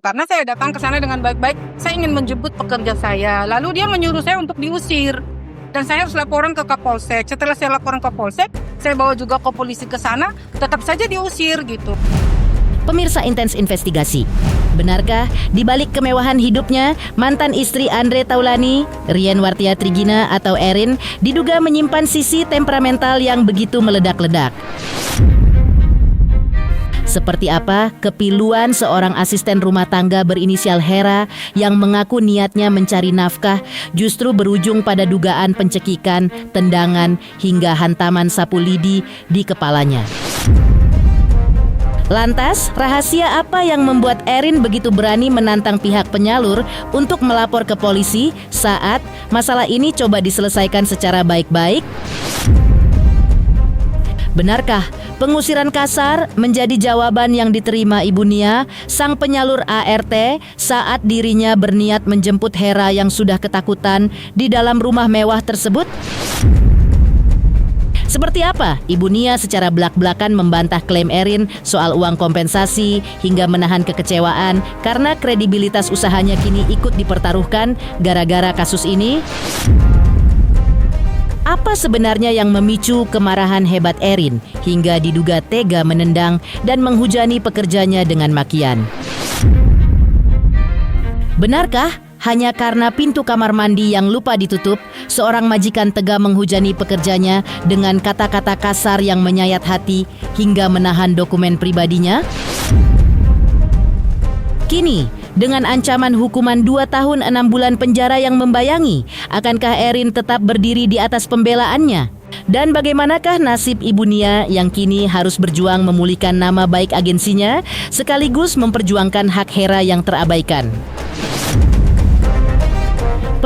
Karena saya datang ke sana dengan baik-baik, saya ingin menjemput pekerja saya. Lalu dia menyuruh saya untuk diusir. Dan saya harus laporan ke Kapolsek. Setelah saya laporan ke Polsek, saya bawa juga ke polisi ke sana, tetap saja diusir gitu. Pemirsa Intens Investigasi, benarkah di balik kemewahan hidupnya, mantan istri Andre Taulani, Rian Wartia Trigina atau Erin, diduga menyimpan sisi temperamental yang begitu meledak-ledak? Seperti apa kepiluan seorang asisten rumah tangga berinisial Hera yang mengaku niatnya mencari nafkah justru berujung pada dugaan pencekikan, tendangan, hingga hantaman sapu lidi di kepalanya. Lantas, rahasia apa yang membuat Erin begitu berani menantang pihak penyalur untuk melapor ke polisi saat masalah ini coba diselesaikan secara baik-baik? Benarkah pengusiran kasar menjadi jawaban yang diterima Ibu Nia, sang penyalur ART, saat dirinya berniat menjemput Hera yang sudah ketakutan di dalam rumah mewah tersebut? Seperti apa Ibu Nia secara belak-belakan membantah klaim Erin soal uang kompensasi hingga menahan kekecewaan karena kredibilitas usahanya kini ikut dipertaruhkan gara-gara kasus ini? Apa sebenarnya yang memicu kemarahan hebat Erin hingga diduga tega menendang dan menghujani pekerjanya dengan makian? Benarkah hanya karena pintu kamar mandi yang lupa ditutup, seorang majikan tega menghujani pekerjanya dengan kata-kata kasar yang menyayat hati hingga menahan dokumen pribadinya? Kini, dengan ancaman hukuman 2 tahun 6 bulan penjara yang membayangi, akankah Erin tetap berdiri di atas pembelaannya? Dan bagaimanakah nasib Ibu Nia yang kini harus berjuang memulihkan nama baik agensinya, sekaligus memperjuangkan hak Hera yang terabaikan?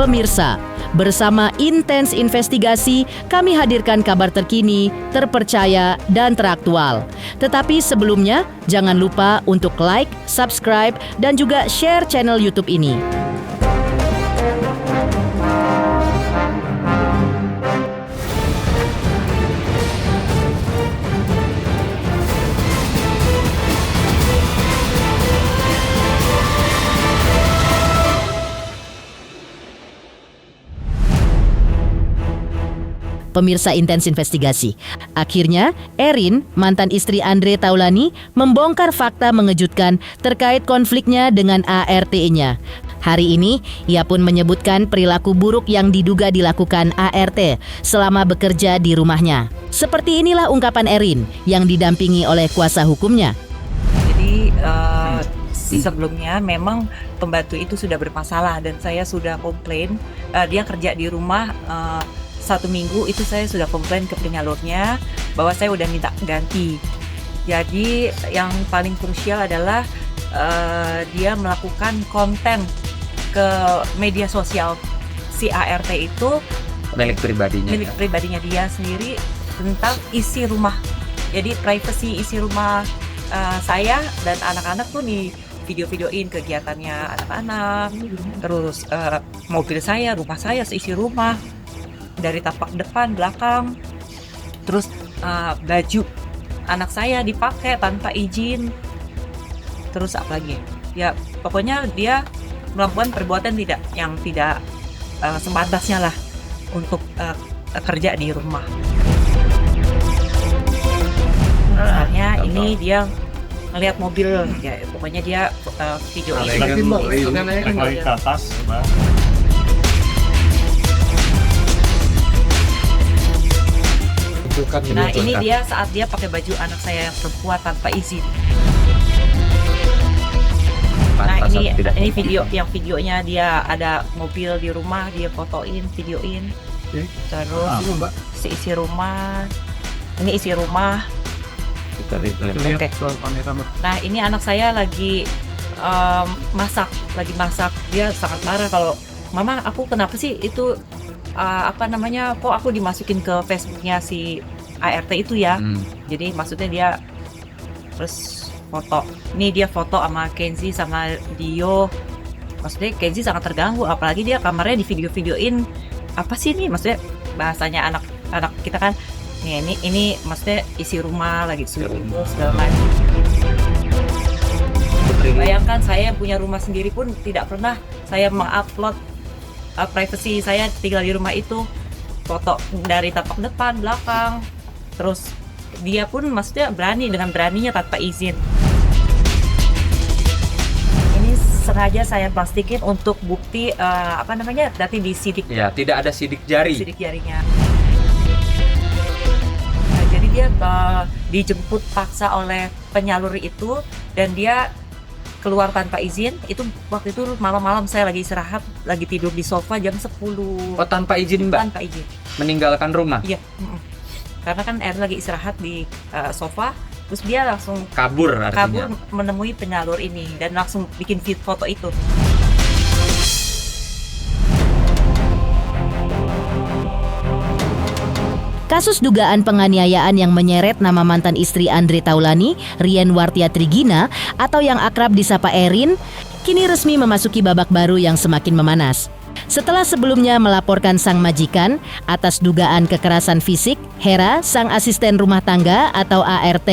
Pemirsa, bersama Intens Investigasi, kami hadirkan kabar terkini, terpercaya, dan teraktual. Tetapi sebelumnya, jangan lupa untuk like, subscribe, dan juga share channel YouTube ini. Pemirsa Intens Investigasi, akhirnya Erin, mantan istri Andre Taulani, membongkar fakta mengejutkan terkait konfliknya dengan ART-nya. Hari ini, ia pun menyebutkan perilaku buruk yang diduga dilakukan ART selama bekerja di rumahnya. Seperti inilah ungkapan Erin yang didampingi oleh kuasa hukumnya. Jadi sebelumnya memang pembantu itu sudah bermasalah dan saya sudah komplain. Dia kerja di rumah 1 minggu itu saya sudah komplain ke penyalurnya bahwa saya udah minta ganti. Jadi yang paling krusial adalah dia melakukan konten ke media sosial si ART itu, milik pribadinya dia sendiri, tentang isi rumah. Jadi privacy isi rumah saya dan anak-anak tuh di video-videoin kegiatannya anak-anak, terus mobil saya, rumah saya, seisi rumah dari tapak depan, belakang, terus baju anak saya dipakai tanpa izin, terus apa lagi? Ya pokoknya dia melakukan perbuatan yang tidak sepantasnya lah untuk kerja di rumah. Misalnya ini dia ngelihat mobil, ya pokoknya dia videoin. Ke atas, Nah ini dia saat dia pakai baju anak saya yang perempuan tanpa izin. Nah ini videonya dia ada mobil di rumah, dia fotoin, videoin. Terus si isi rumah, ini isi rumah. Oke. Nah ini anak saya lagi masak. Dia sangat marah kalau mama, aku kenapa sih itu kok aku dimasukin ke Facebooknya si ART itu ya. Jadi maksudnya dia terus foto. Ini dia foto sama Kenzi sama Dio. Maksudnya Kenzi sangat terganggu, apalagi dia kamarnya di video-videoin. Apa sih ini? Maksudnya bahasanya anak kita kan. Nih, ini maksudnya isi rumah lagi segala macam. Bayangkan saya punya rumah sendiri pun tidak pernah saya mengupload privacy saya tinggal di rumah itu, foto dari tapak depan, belakang, terus dia pun maksudnya dengan beraninya tanpa izin. Ini sengaja saya plastikin untuk bukti nanti disidik. Ya, tidak ada sidik jari. Sidik jarinya. Nah, jadi dia dijemput paksa oleh penyalur itu dan dia keluar tanpa izin. Itu waktu itu malam-malam saya lagi istirahat, lagi tidur di sofa jam 10. Oh, tanpa izin, Mbak? Tanpa izin. Meninggalkan rumah? Iya. Karena kan Erin lagi istirahat di sofa, terus dia langsung kabur artinya. Menemui penyalur ini dan langsung bikin foto itu. Kasus dugaan penganiayaan yang menyeret nama mantan istri Andre Taulani, Rien Wartia Trigina, atau yang akrab disapa Erin, kini resmi memasuki babak baru yang semakin memanas. Setelah sebelumnya melaporkan sang majikan atas dugaan kekerasan fisik, Hera, sang asisten rumah tangga atau ART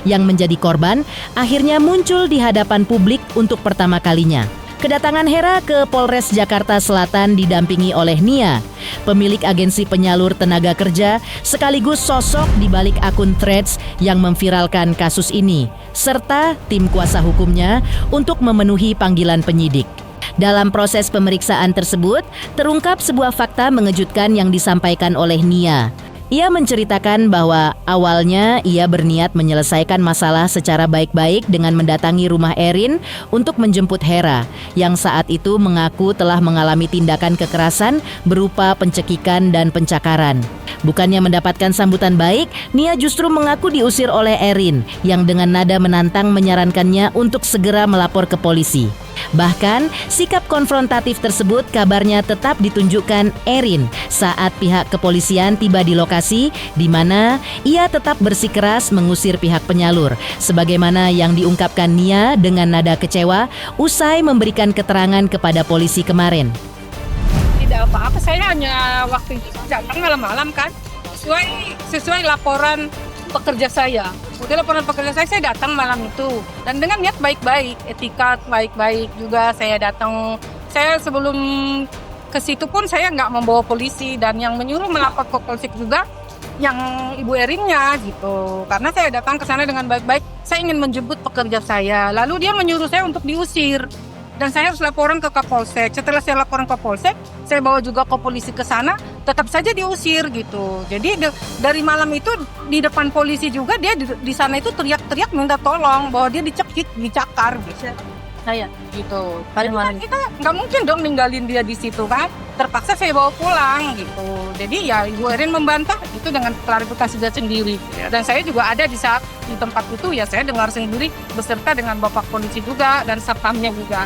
yang menjadi korban, akhirnya muncul di hadapan publik untuk pertama kalinya. Kedatangan Hera ke Polres Jakarta Selatan didampingi oleh Nia, pemilik agensi penyalur tenaga kerja sekaligus sosok di balik akun Threads yang memviralkan kasus ini, serta tim kuasa hukumnya untuk memenuhi panggilan penyidik. Dalam proses pemeriksaan tersebut, terungkap sebuah fakta mengejutkan yang disampaikan oleh Nia. Ia menceritakan bahwa awalnya ia berniat menyelesaikan masalah secara baik-baik dengan mendatangi rumah Erin untuk menjemput Hera, yang saat itu mengaku telah mengalami tindakan kekerasan berupa pencekikan dan pencakaran. Bukannya mendapatkan sambutan baik, Nia justru mengaku diusir oleh Erin, yang dengan nada menantang menyarankannya untuk segera melapor ke polisi. Bahkan, sikap konfrontatif tersebut kabarnya tetap ditunjukkan Erin saat pihak kepolisian tiba di lokasi, di mana ia tetap bersikeras mengusir pihak penyalur, sebagaimana yang diungkapkan Nia dengan nada kecewa usai memberikan keterangan kepada polisi kemarin. Tidak apa-apa, saya hanya waktu itu datang malam-malam kan, sesuai laporan pekerja saya. Udah laporan pekerja saya datang malam itu dan dengan niat baik-baik, etika baik-baik juga saya datang. Saya sebelum ke situ pun saya nggak membawa polisi dan yang menyuruh melapor ke polsek juga yang Ibu Erinnya gitu. Karena saya datang ke sana dengan baik-baik, saya ingin menjemput pekerja saya. Lalu dia menyuruh saya untuk diusir. Dan saya harus laporan ke Kapolsek. Setelah saya laporan ke Polsek, saya bawa juga ke polisi ke sana, tetap saja diusir gitu. Jadi dari malam itu di depan polisi juga dia di sana itu teriak-teriak minta tolong bahwa dia dicekik, dicakar gitu. Saya gitu. Kita nggak mungkin dong ninggalin dia di situ kan. Terpaksa saya bawa pulang gitu. Jadi ya Ibu Erin membantah itu dengan klarifikasi dia sendiri. Dan saya juga ada di saat di tempat itu ya saya dengar sendiri beserta dengan Bapak polisi juga dan satpamnya juga.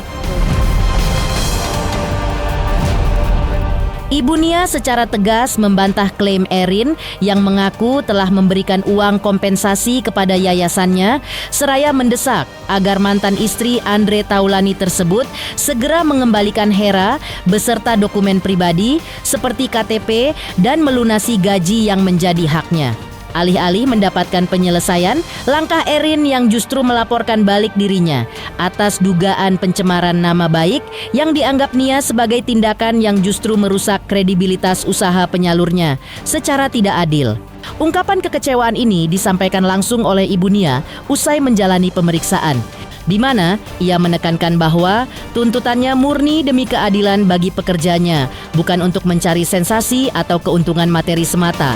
Ibu Nia secara tegas membantah klaim Erin yang mengaku telah memberikan uang kompensasi kepada yayasannya, seraya mendesak agar mantan istri Andre Taulani tersebut segera mengembalikan Hera beserta dokumen pribadi seperti KTP dan melunasi gaji yang menjadi haknya. Alih-alih mendapatkan penyelesaian, langkah Erin yang justru melaporkan balik dirinya atas dugaan pencemaran nama baik yang dianggap Nia sebagai tindakan yang justru merusak kredibilitas usaha penyalurnya secara tidak adil. Ungkapan kekecewaan ini disampaikan langsung oleh Ibu Nia usai menjalani pemeriksaan, di mana ia menekankan bahwa tuntutannya murni demi keadilan bagi pekerjanya, bukan untuk mencari sensasi atau keuntungan materi semata.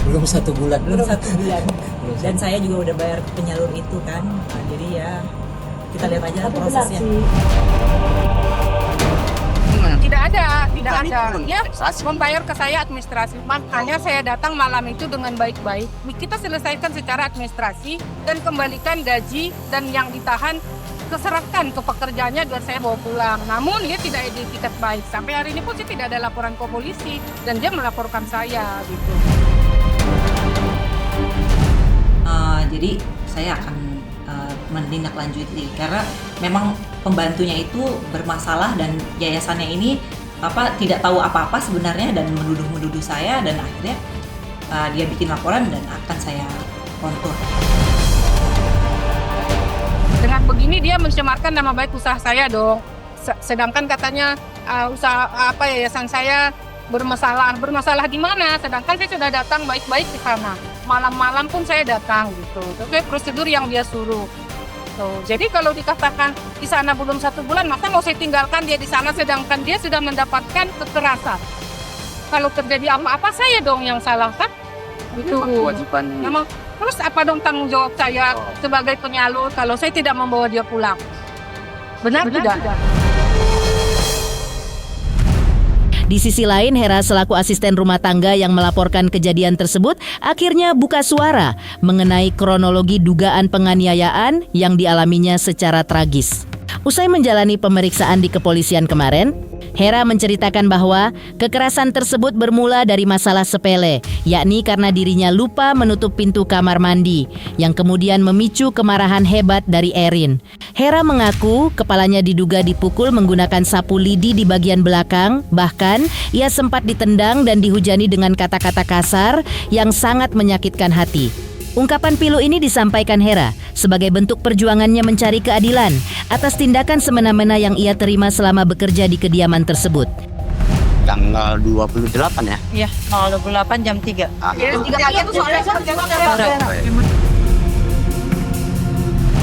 Belum 1 bulan. Dan saya juga udah bayar ke penyalur itu kan. Nah, jadi ya kita lihat aja prosesnya. Tidak ada. Ya, membayar ke saya administrasi. Makanya saya datang malam itu dengan baik-baik. Kita selesaikan secara administrasi dan kembalikan gaji dan yang ditahan keserahkan ke pekerjaannya dan saya bawa pulang. Namun dia tidak etiket baik. Sampai hari ini pun sih tidak ada laporan ke polisi dan dia melaporkan saya gitu. Jadi saya akan menindaklanjuti karena memang pembantunya itu bermasalah dan yayasannya ini tidak tahu apa-apa sebenarnya dan menuduh saya dan akhirnya dia bikin laporan dan akan saya kontur. Dengan begini dia mencemarkan nama baik usaha saya dong. Sedangkan katanya usaha yayasan saya bermasalah. Bermasalah di mana? Sedangkan saya sudah datang baik-baik ke sana. Malam-malam pun saya datang gitu. Itu prosedur yang dia suruh. Tuh. Jadi kalau dikatakan di sana belum 1 bulan, maka mau saya tinggalkan dia di sana sedangkan dia sudah mendapatkan kekerasan. Kalau terjadi apa-apa saya dong yang salah kan? Itu Kewajiban. memang. Terus apa dong tanggung jawab saya sebagai penyalur kalau saya tidak membawa dia pulang? Benar tidak? Di sisi lain, Hera selaku asisten rumah tangga yang melaporkan kejadian tersebut akhirnya buka suara mengenai kronologi dugaan penganiayaan yang dialaminya secara tragis. Usai menjalani pemeriksaan di kepolisian kemarin, Hera menceritakan bahwa kekerasan tersebut bermula dari masalah sepele, yakni karena dirinya lupa menutup pintu kamar mandi, yang kemudian memicu kemarahan hebat dari Erin. Hera mengaku kepalanya diduga dipukul menggunakan sapu lidi di bagian belakang, bahkan ia sempat ditendang dan dihujani dengan kata-kata kasar yang sangat menyakitkan hati. Ungkapan pilu ini disampaikan Hera sebagai bentuk perjuangannya mencari keadilan atas tindakan semena-mena yang ia terima selama bekerja di kediaman tersebut. Tanggal 28 ya? Iya, tanggal 28 jam 3.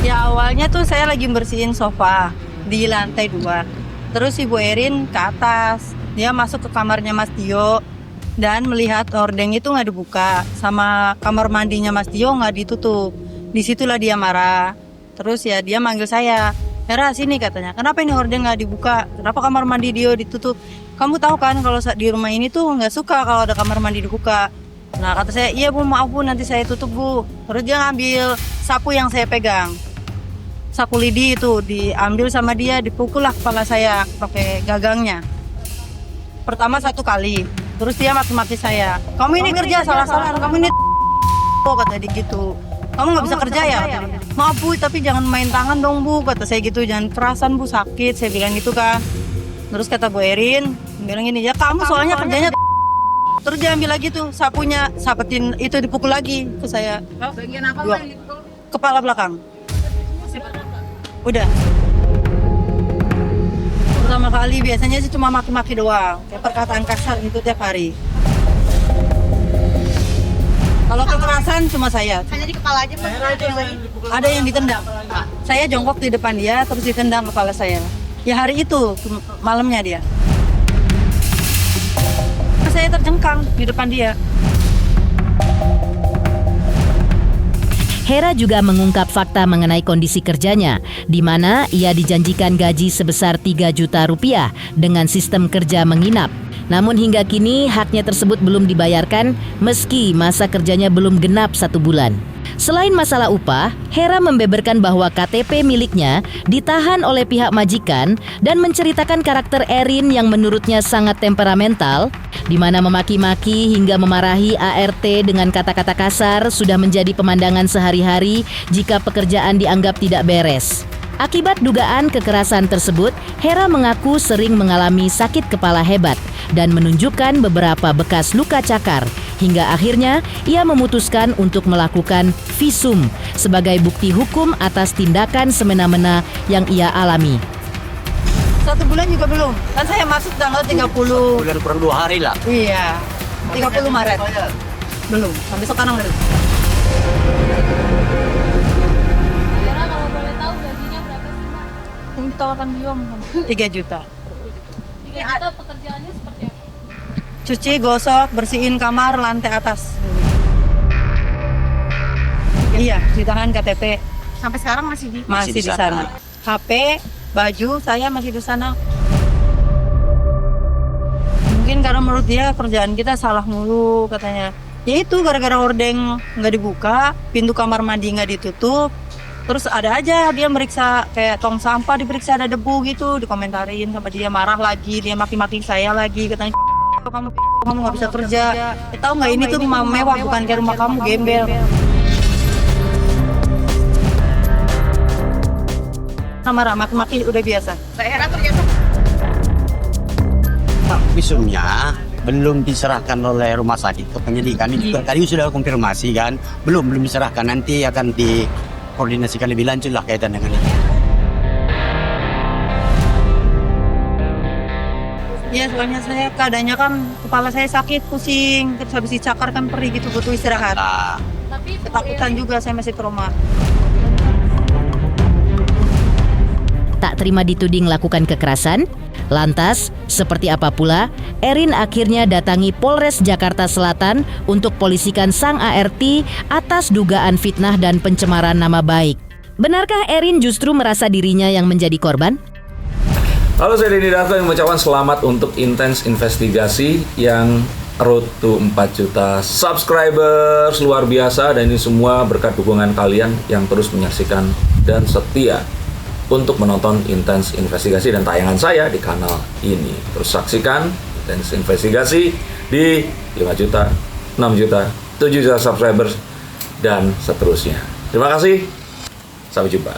Ya awalnya tuh saya lagi bersihin sofa di lantai 2. Terus Ibu Erin ke atas. Dia masuk ke kamarnya Mas Tio dan melihat hordeng itu nggak dibuka, sama kamar mandinya Mas Tio nggak ditutup. Disitulah dia marah. Terus ya dia manggil saya, Hera sini katanya, kenapa ini hordeng nggak dibuka? Kenapa kamar mandi Dio ditutup? Kamu tahu kan kalau di rumah ini tuh nggak suka kalau ada kamar mandi dibuka. Nah kata saya, iya Bu, maaf Bu, nanti saya tutup Bu. Terus dia ngambil sapu yang saya pegang, sapu lidi itu diambil sama dia, dipukul lah kepala saya pakai gagangnya. Pertama 1 kali. Terus dia maki-maki saya, kamu ini kerja salah-salah, kamu ini kata dia gitu, kamu nggak bisa kerja ya? Maaf Bu, tapi jangan main tangan dong Bu, kata saya gitu, jangan kerasan Bu, sakit, saya bilang gitu kan. Terus kata Bu Erin bilang gini, ya kamu soalnya kerjanya. Terus dia ambil lagi tuh sapunya, sapetin itu, dipukul lagi ke saya. Bagian apa? Kepala belakang. Udah. Pertama kali biasanya sih cuma maki-maki doang, kayak perkataan kasar gitu tiap hari. Kalau kekerasan cuma saya. Hanya di kepala aja. Ada yang ditendang. Saya jongkok di depan dia, terus ditendang kepala saya. Ya hari itu malamnya dia. Saya terjengkang di depan dia. Hera juga mengungkap fakta mengenai kondisi kerjanya, di mana ia dijanjikan gaji sebesar 3 juta rupiah dengan sistem kerja menginap. Namun hingga kini haknya tersebut belum dibayarkan meski masa kerjanya belum genap 1 bulan. Selain masalah upah, Hera membeberkan bahwa KTP miliknya ditahan oleh pihak majikan dan menceritakan karakter Erin yang menurutnya sangat temperamental, di mana memaki-maki hingga memarahi ART dengan kata-kata kasar sudah menjadi pemandangan sehari-hari jika pekerjaan dianggap tidak beres. Akibat dugaan kekerasan tersebut, Hera mengaku sering mengalami sakit kepala hebat dan menunjukkan beberapa bekas luka cakar, hingga akhirnya ia memutuskan untuk melakukan visum sebagai bukti hukum atas tindakan semena-mena yang ia alami. 1 bulan juga belum, kan saya masuk tanggal 30. Bulan kurang 2 hari lah. Iya, 30 Maret. Belum, sampai sekarang belum. Kalau boleh tahu gajinya berapa sih Mbak? Yang ditawarkan dia 3 juta. 3 juta pekerjaannya seperti apa? Cuci, gosok, bersihin kamar, lantai atas. Iya, ditahan KTP. Sampai sekarang masih di Masih di sana. HP, baju, saya masih di sana. Mungkin karena menurut dia kerjaan kita salah mulu katanya. Ya itu gara-gara hordeng nggak dibuka, pintu kamar mandi nggak ditutup. Terus ada aja dia meriksa kayak tong sampah diperiksa ada debu gitu, dikomentarin sama dia, marah lagi, dia maki-maki saya lagi, katanya kamu nggak bisa kerja. Tahu nggak ini tuh rumah mewah bukan kayak rumah kamu, gembel. Marah maki-maki udah biasa. Visumnya belum diserahkan oleh rumah sakit ke penyidikan. Ini juga tadi sudah konfirmasi kan, belum diserahkan, nanti akan koordinasikan lebih lanjut lah kaitan dengan ini. Ya, soalnya saya keadaannya kan kepala saya sakit, pusing, terus habis dicakar kan perih gitu, butuh istirahat. Nah, Tapi Ketakutan juga saya masih trauma. Tak terima dituding melakukan kekerasan, lantas seperti apa pula Erin akhirnya datangi Polres Jakarta Selatan untuk polisikan sang ART atas dugaan fitnah dan pencemaran nama baik. Benarkah Erin justru merasa dirinya yang menjadi korban? Halo, saya Denny Darto yang mengucapkan selamat untuk Intens Investigasi yang road to 4 juta subscribers, luar biasa, dan ini semua berkat dukungan kalian yang terus menyaksikan dan setia untuk menonton Intens Investigasi dan tayangan saya di kanal ini. Terus saksikan Intens Investigasi di 5 juta, 6 juta, 7 juta subscribers dan seterusnya. Terima kasih, sampai jumpa.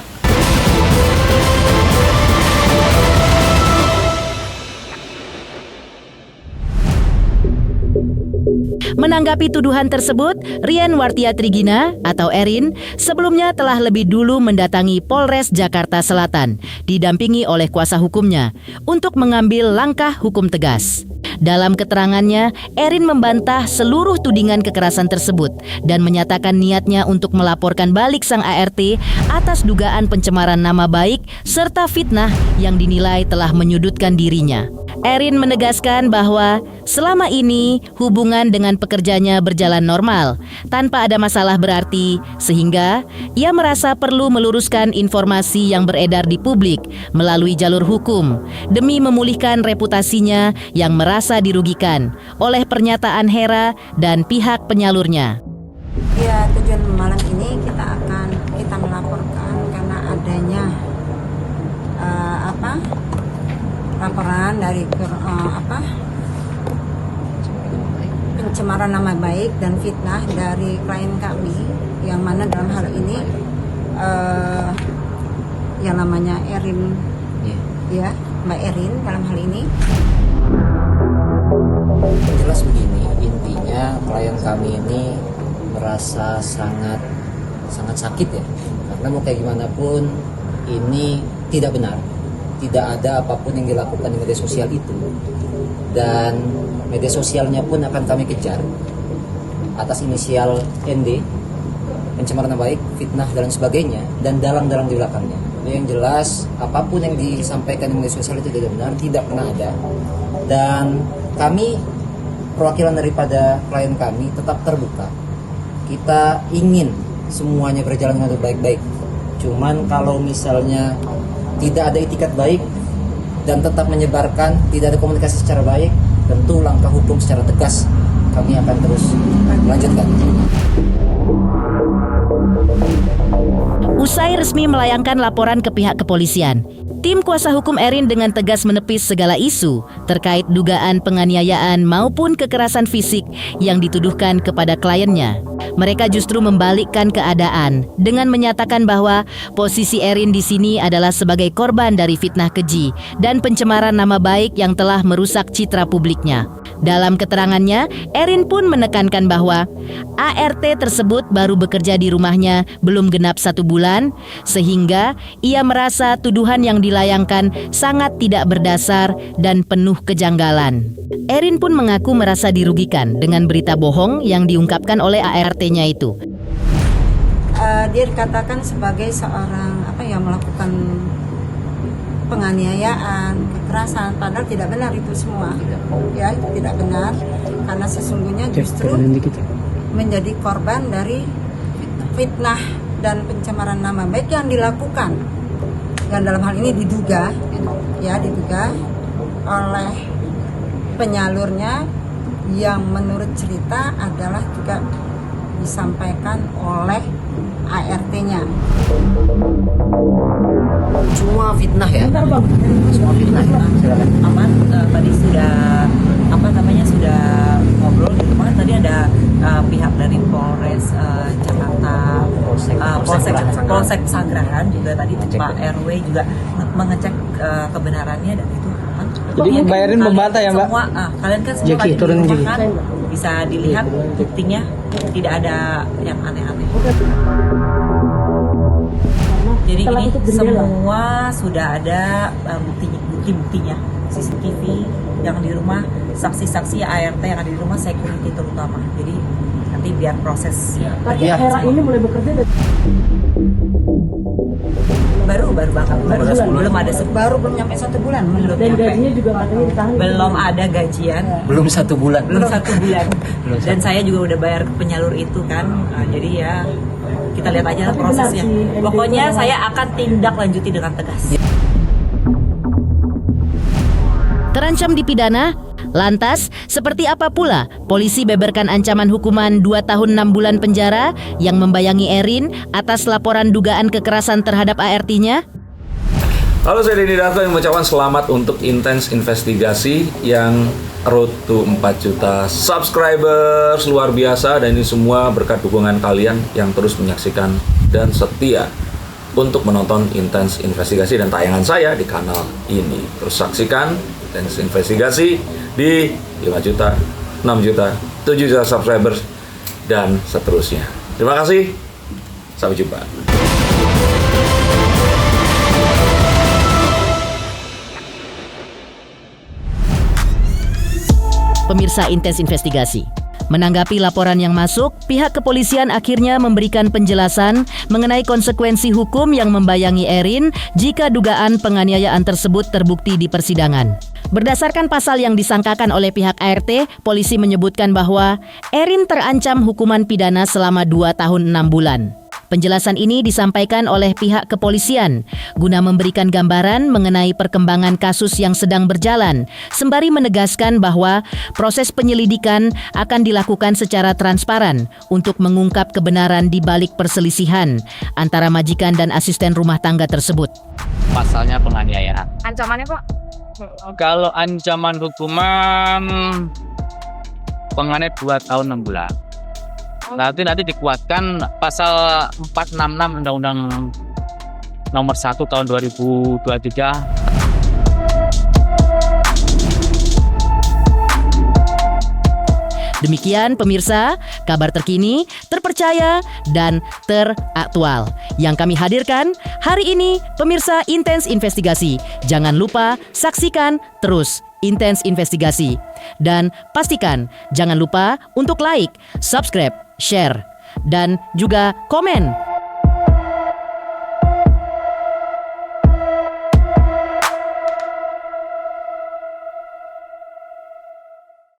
Menanggapi tuduhan tersebut, Rian Wartia Trigina atau Erin sebelumnya telah lebih dulu mendatangi Polres Jakarta Selatan, didampingi oleh kuasa hukumnya, untuk mengambil langkah hukum tegas. Dalam keterangannya, Erin membantah seluruh tudingan kekerasan tersebut dan menyatakan niatnya untuk melaporkan balik sang ART atas dugaan pencemaran nama baik serta fitnah yang dinilai telah menyudutkan dirinya. Erin menegaskan bahwa selama ini hubungan dengan pekerjanya berjalan normal, tanpa ada masalah berarti, sehingga ia merasa perlu meluruskan informasi yang beredar di publik melalui jalur hukum demi memulihkan reputasinya yang merasa dirugikan oleh pernyataan Hera dan pihak penyalurnya. Ya, tujuan malam ini kita melaporkan karena adanya laporan dari pencemaran nama baik dan fitnah dari klien kami, yang mana dalam hal ini yang namanya Erin, ya Mbak Erin dalam hal ini. Jelas begini, intinya klien kami ini merasa sangat sakit ya, karena mau kayak gimana pun ini tidak benar, tidak ada apapun yang dilakukan di media sosial itu, dan media sosialnya pun akan kami kejar atas inisial ND, pencemaran nama baik, fitnah dan sebagainya, dan dalang-dalang di belakangnya. Yang jelas apapun yang disampaikan di media sosial itu tidak benar, tidak pernah ada, dan kami perwakilan daripada klien kami tetap terbuka. Kita ingin semuanya berjalan dengan baik-baik. Cuman kalau misalnya tidak ada itikat baik dan tetap menyebarkan, tidak ada komunikasi secara baik, tentu langkah hukum secara tegas kami akan terus melanjutkan. Usai resmi melayangkan laporan ke pihak kepolisian, tim kuasa hukum Erin dengan tegas menepis segala isu terkait dugaan penganiayaan maupun kekerasan fisik yang dituduhkan kepada kliennya. Mereka justru membalikkan keadaan dengan menyatakan bahwa posisi Erin di sini adalah sebagai korban dari fitnah keji dan pencemaran nama baik yang telah merusak citra publiknya. Dalam keterangannya, Erin pun menekankan bahwa ART tersebut baru bekerja di rumahnya belum genap 1 bulan, sehingga ia merasa tuduhan yang dilayangkan sangat tidak berdasar dan penuh kejanggalan. Erin pun mengaku merasa dirugikan dengan berita bohong yang diungkapkan oleh ART-nya itu. Dia dikatakan sebagai seorang yang melakukan penganiayaan, kekerasan, padahal tidak benar itu semua. Ya, itu tidak benar, karena sesungguhnya justru menjadi korban dari fitnah dan pencemaran nama baik yang dilakukan, dan dalam hal ini diduga oleh penyalurnya, yang menurut cerita adalah juga disampaikan oleh ART-nya. Semua fitnah ya? Semua fitnah. Aman, tadi sudah sudah ngobrol gitu kan. Tadi ada pihak dari Polres Jakarta, Polsek Sangrahan juga tadi Pak RW juga mengecek kebenarannya, dan itu aman. Jadi Mbak Erin membantah ya, Mbak? Semua, kalian kan semua tadi di rumah kan, bisa dilihat buktinya tidak ada yang aneh-aneh. Jadi ini semua sudah ada buktinya, CCTV yang di rumah, saksi-saksi ART yang ada di rumah, security terutama. Jadi nanti biar proses. Era ini mulai bekerja dari baru banget, belum ada Belum nyampe 1 bulan. dan gajinya juga katanya ditahan. belum ada gajian, Belum 1 bulan. belum 1 bulan. Dan saya juga udah bayar ke penyalur itu kan. Jadi ya kita lihat aja prosesnya. Pokoknya saya akan tindak lanjuti dengan tegas. Terancam dipidana? Lantas, seperti apa pula polisi beberkan ancaman hukuman 2 tahun 6 bulan penjara yang membayangi Erin atas laporan dugaan kekerasan terhadap ART-nya? Halo, saya Denny Darto yang mengucapkan selamat untuk intens investigasi yang road to 4 juta subscribers, luar biasa. Dan ini semua berkat dukungan kalian yang terus menyaksikan dan setia untuk menonton intens investigasi dan tayangan saya di kanal ini. Terus saksikan intens investigasi di 5 juta, 6 juta, 7 juta subscribers, dan seterusnya. Terima kasih, sampai jumpa. Pemirsa Intens Investigasi, menanggapi laporan yang masuk, pihak kepolisian akhirnya memberikan penjelasan mengenai konsekuensi hukum yang membayangi Erin jika dugaan penganiayaan tersebut terbukti di persidangan. Berdasarkan pasal yang disangkakan oleh pihak ART, polisi menyebutkan bahwa Erin terancam hukuman pidana selama 2 tahun 6 bulan. Penjelasan ini disampaikan oleh pihak kepolisian guna memberikan gambaran mengenai perkembangan kasus yang sedang berjalan, sembari menegaskan bahwa proses penyelidikan akan dilakukan secara transparan untuk mengungkap kebenaran di balik perselisihan antara majikan dan asisten rumah tangga tersebut. Pasalnya penganiayaan. Ancamannya Pak? Kalau ancaman hukuman penganiayaan 2 tahun 6 bulan. Nanti dikuatkan pasal 466 Undang-Undang Nomor 1 Tahun 2023. Demikian pemirsa, kabar terkini, terpercaya, dan teraktual yang kami hadirkan hari ini. Pemirsa Intens Investigasi, jangan lupa saksikan terus Intens Investigasi. Dan pastikan jangan lupa untuk like, subscribe, share, dan juga komen